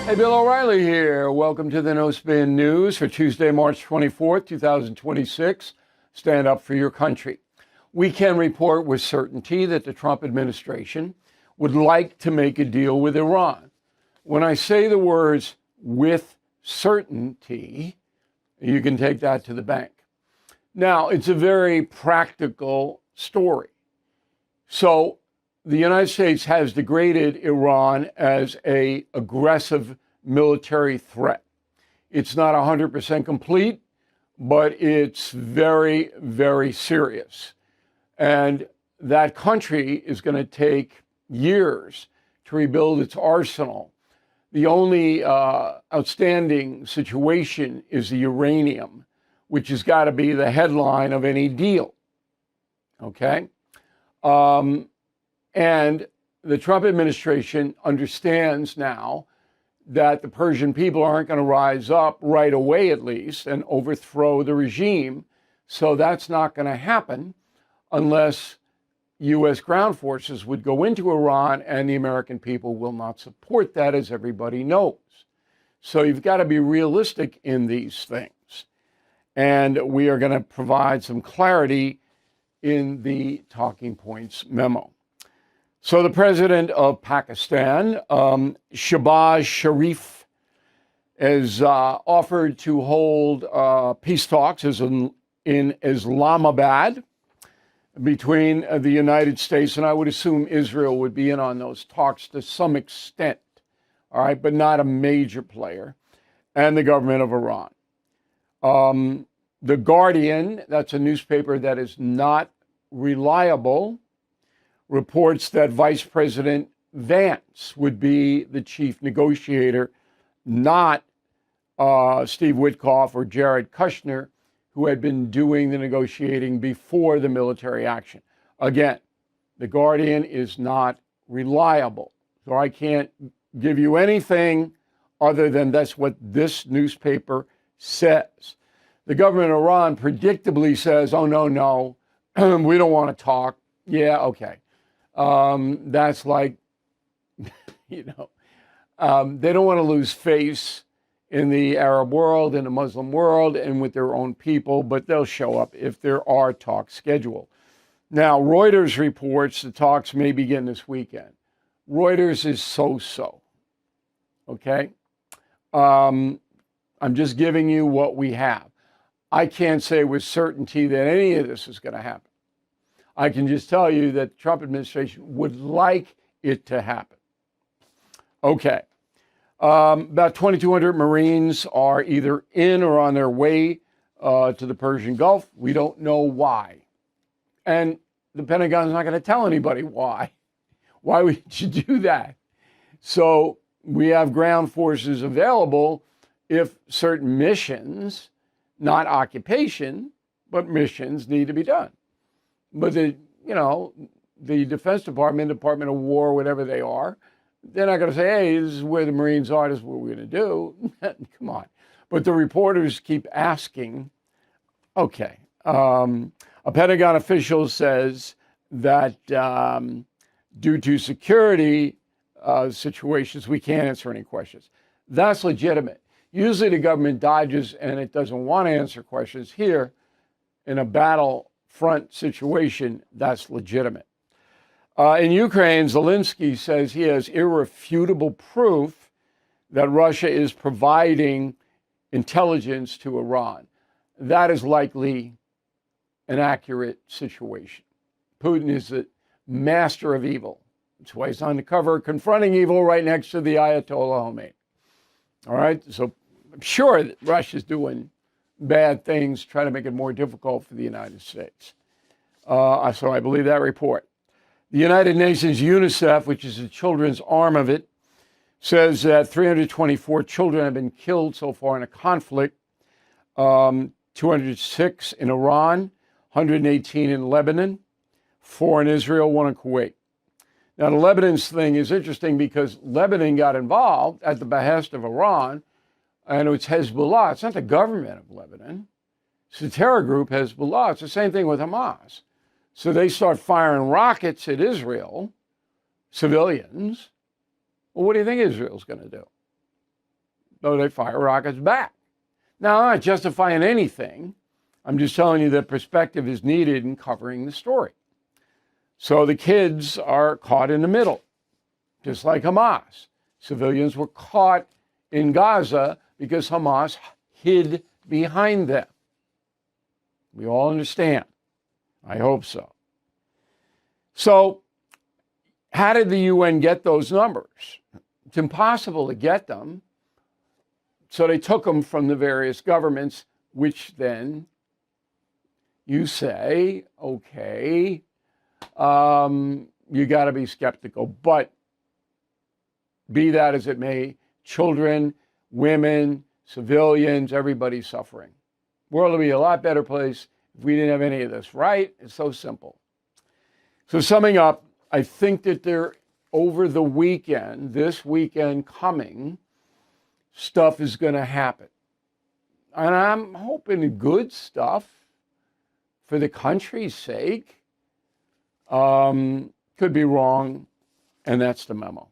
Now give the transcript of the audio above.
Hey, Bill O'Reilly here. Welcome to the No Spin News for Tuesday, March 24th, 2026. Stand up for your country. We can report with certainty that the Trump administration would like to make a deal with Iran. When I say the words with certainty, you can take that to the bank. Now, it's a very practical story. So, the United States has degraded Iran as an aggressive military threat. It's not 100% complete, but it's very, very serious. And that country is going to take years to rebuild its arsenal. The only outstanding situation is the uranium, which has got to be the headline of any deal. Okay? And the Trump administration understands now that the Persian people aren't going to rise up right away, at least, and overthrow the regime. So that's not going to happen unless U.S. ground forces would go into Iran, and the American people will not support that, as everybody knows. So you've got to be realistic in these things. And we are going to provide some clarity in the Talking Points memo. So the president of Pakistan, Shehbaz Sharif, has offered to hold peace talks in Islamabad between the United States, and I would assume Israel would be in on those talks to some extent, all right, but not a major player, and the government of Iran. The Guardian, that's a newspaper that is not reliable, reports that Vice President Vance would be the chief negotiator, not Steve Witkoff or Jared Kushner, who had been doing the negotiating before the military action. Again, the Guardian is not reliable, so I can't give you anything other than that's what this newspaper says. The government of Iran predictably says, oh, no, we don't want to talk. Yeah, okay. That's like, they don't want to lose face in the Arab world, in the Muslim world, and with their own people, but they'll show up if there are talks scheduled. Now, Reuters reports the talks may begin this weekend. Reuters is so-so, okay? I'm just giving you what we have. I can't say with certainty that any of this is going to happen. I can just tell you that the Trump administration would like it to happen. Okay. About 2,200 Marines are either in or on their way to the Persian Gulf. We don't know why. And the Pentagon's not going to tell anybody why. Why would you do that? So we have ground forces available if certain missions, not occupation, but missions need to be done. But the Defense Department, Department of War, whatever they are, they're not going to say, hey, this is where the Marines are, this is what we're going to do. Come on. But the reporters keep asking, okay. A Pentagon official says that due to security situations, we can't answer any questions. That's legitimate. Usually the government dodges and it doesn't want to answer questions. Here, in a battlefront situation, that's legitimate. In Ukraine, Zelensky says he has irrefutable proof that Russia is providing intelligence to Iran. That is likely an accurate situation. Putin is the master of evil. That's why he's on the cover confronting evil right next to the Ayatollah Khomeini. All right, so I'm sure that Russia's doing bad things, trying to make it more difficult for the United States. So I believe that report. The United Nations UNICEF, which is the children's arm of it, says that 324 children have been killed so far in a conflict, 206 in Iran, 118 in Lebanon, 4 in Israel, 1 in Kuwait. Now, the Lebanon's thing is interesting because Lebanon got involved at the behest of Iran, and it's Hezbollah. It's not the government of Lebanon. It's the terror group Hezbollah. It's the same thing with Hamas. So they start firing rockets at Israel, civilians. Well, what do you think Israel's going to do? though they fire rockets back. Now, I'm not justifying anything. I'm just telling you that perspective is needed in covering the story. So the kids are caught in the middle, just like Hamas. Civilians were caught in Gaza because Hamas hid behind them. We all understand. I hope so. So, how did the UN get those numbers? It's impossible to get them. So they took them from the various governments, which then you say, okay, you got to be skeptical. But be that as it may, children, women, civilians, everybody's suffering. The world would be a lot better place if we didn't have any of this, right? It's so simple. So summing up, I think that over the weekend, this weekend coming, stuff is going to happen. And I'm hoping good stuff for the country's sake. Could be wrong, and that's the memo.